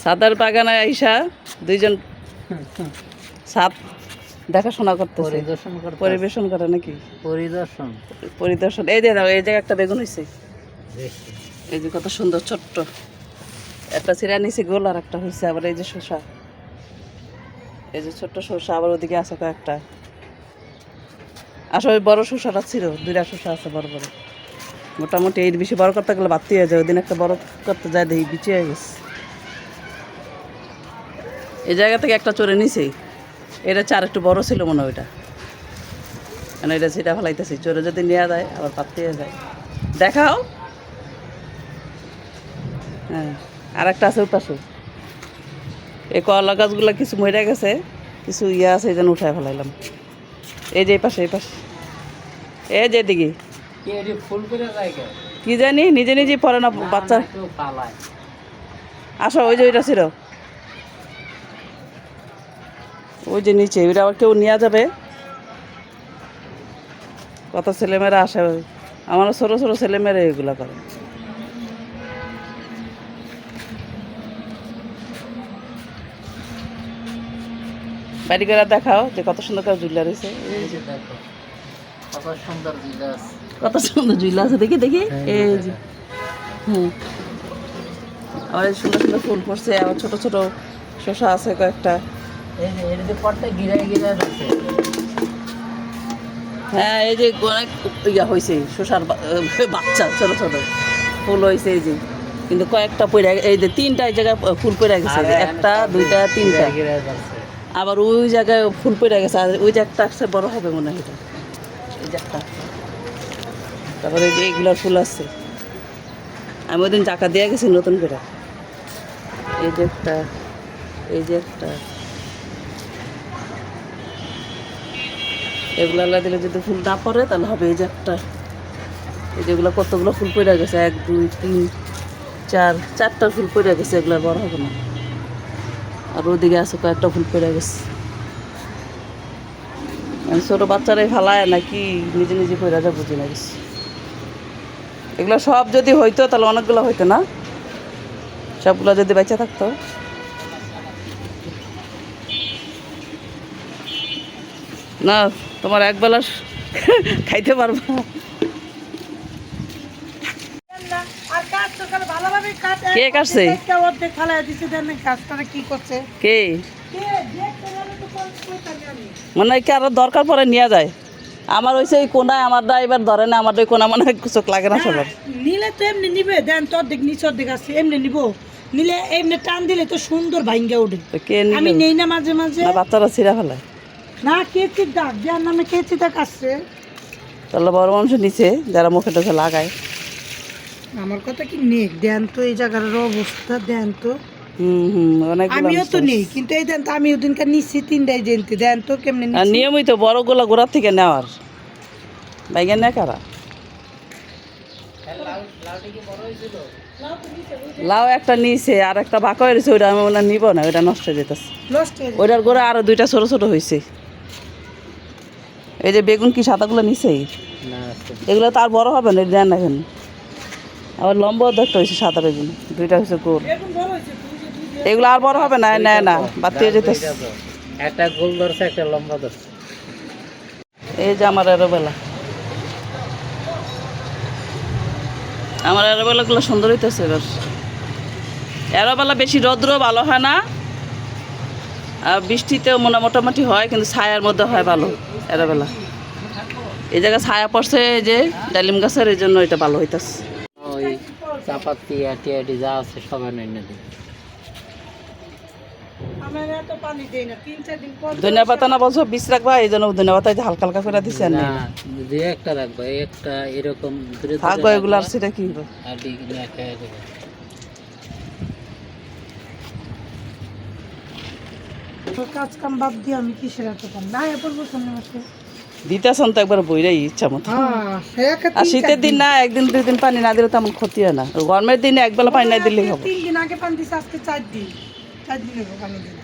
ছাদের বাগানে আইসা দুইজন ছাদ দেখাশোনা করতেছে, পরিবেশন করে নাকি পরিদর্শন। এই যে এই জায়গায় একটা বেগুন হয়েছে, এই যে কত সুন্দর ছোট্ট একটা চিরা নিচে গোল, আর একটা হয়েছে আবার এই যে শসা, এই যে ছোট্ট শসা, আবার ওদিকে আছে কয়েকটা। আসলে বড় শসাটা ছিল, দুইটা শসা আছে বড় বড়, মোটামুটি এর বেশি বড় করতে গেলে বাড়তি হয়ে যায়। ওই দিন একটা বড় করতে যায় দেখি বিছিয়ে গেছে। এই জায়গা থেকে একটা চড়ে নিছেই, এটা চার একটু বড় ছিল মনে হয় ওইটা, মানে এটা সেটা ফেলাইতেছি, চড়ে যদি নেওয়া যায় আবার বাড়তি হয়ে যায়। দেখাও। হ্যাঁ, আর একটা আছে ওই পাশে। এই কলা গাছগুলো কিছু মরে গেছে, কিছু ইয়ে আছে, এই জন্য উঠায় ফেলাইলাম। এই যে এই পাশে, এই পাশে, এই যে দিকে কি জানি নিজে নিজে পড়ে না বাচ্চা। আসো, ওই যে ওইটা ছিল, ওই যে নিচে ওইটা আবার কেউ নেওয়া যাবে। কত ছেলেমেয়েরা আসে, আমার ছোটো ছোটো ছেলেমেয়েরা এগুলো করে। বাড়ি করে দেখাও যে কত সুন্দর করে ঝুলা রয়েছে, কত সুন্দর ঝুলা আছে, দেখি দেখি। এই যে হুম, আবার সুন্দর সুন্দর ফুল পড়ছে, আবার ছোট ছোট শসা আছে কয়েকটা। হ্যাঁ, এই যে অনেক ইয়া হয়েছে শসার বাচ্চা, ছোট ছোট ফুল হয়েছে এই যে, কিন্তু কয়েকটা পড়ে, এই যে তিনটা এই জায়গায় ফুল পড়ে গেছে, একটা দুইটা তিনটা, আবার ওই জায়গায় ফুল পড়ে গেছে, আর ওই যে একটা আসছে বড় হবে মনে হয় এটা, এই যে একটা। তারপরে এই যে এইগুলোর ফুল আছে, আমি ওই দিন টাকা দিয়ে গেছি নতুন করে। এই যে একটা, এই যে একটা, এগুলো আল্লাহ দিলে যদি ফুল না পড়ে তাহলে হবে এই যে একটা। এই যেগুলো কতগুলো ফুল পড়ে গেছে, 1 2 3 4, 4টা ফুল পড়ে গেছে, এগুলো বড় হবে না। আর ওদিকে আছে কয়েকটা ফুল পড়ে গেছে, ছোটো বাচ্চারাই ফালায় নাকি নিজে নিজে পড়ে যায় বুঝি না গেছে। এগুলো সব যদি হইতো তাহলে অনেকগুলো হইতো না, সবগুলো যদি বেঁচে থাকতো। না, তোমার একবেলা খাইতে পারবো। কে কাটছে? কে মানে কি আরো দরকার পরে নিয়ে যায়? আমার হয়েছে এই কোনায়, আমার এবার ধরে না, আমার ওই কোনা মনে হয় চোখ লাগে না সবার। নিলে তো এমনি নিবে, দেন তোর দিক নিচর দিক আছে, এমনি নিব, নিলে এমনি টান দিলে তো সুন্দর ভাঙ্গা ওঠে। আমি নেই না মাঝে মাঝে, বাচ্চারা ছিঁড়া ফেলায় না। কেচির দাগ, যার নামে কেচি দাগ আসছে, তাহলে বড় মানুষ নিচে যারা মুখে টুখে লাগায়। আমার কথা কি নেক দেন তো, এই জায়গার অবস্থা দেন তো। অনেক আমিও তো নেই, কিন্তু এই দেন তো, আমি ওদিনকার নিচ্ছি 3টাই জেনতে, দেন তো কেমনে নিয়মিত বড়গুলো গোড়ার থেকে নেওয়ার বাইকের নেয় কারা। লাউ একটা নিচে, আর একটা বাঁকা হয়েছে, ওইটা আমি বললাম নিব না, ওইটা নষ্ট হয়ে যেতেছে। ওইটার গোড়া আরো 2টা ছোট ছোট হয়েছে। এই যে বেগুন কি সাদাগুলো নিচেই, এগুলো তো আর বড় হবে না, দেন না কেন। আবার লম্বা দেখতে হয়েছে সাদা বেগুন, 2টা হয়েছে গোল, এগুলো আর বড় হবে না, নেয় না, বাড়তে যেতেছে। একটা গোল ধরছে, একটা লম্বা ধরছে। এই যে আমার এরোবেলা, আমার এরোবেলাগুলো সুন্দর হইতেছে এবার। এরোবেলা বেশি রৌদ্র ভালো হয় না, আর বৃষ্টিতেও মোটামুটি হয়, কিন্তু ছায়ার মধ্যে হয় ভালো এরোবেলা। এই জায়গায় ছায়া পড়ছে এই যে ডালিম গাছের, এই জন্য এটা ভালো হইতেছে। ওই চাপাতি আটি যা আছে সবাই নিয়ে দিই। ধনিয়া পাতা না বলছো বীজ রাখবা, এই জন্য ধনিয়া পাতা হালকা হালকা করে দিচ্ছে না, দুই একটা রাখবা, একটা এরকম থাকবো, এগুলো আর সেটা কি হবে। কাজ কাম বাদ দিয়ে আমি কিসের এত পাম না, এরপর বলছেন দিতেছেন তো একবার বইরাই ইচ্ছা মতো। আর শীতের দিন না, 1 দিন 2 দিন পানি না দিলে তেমন ক্ষতি হয় না, গরমের দিনে একবেলা পানি না দিলেই হবে। 3 দিন আগে পানি দিচ্ছে, আজকে 4 দিন, 4 দিন পানি দিন।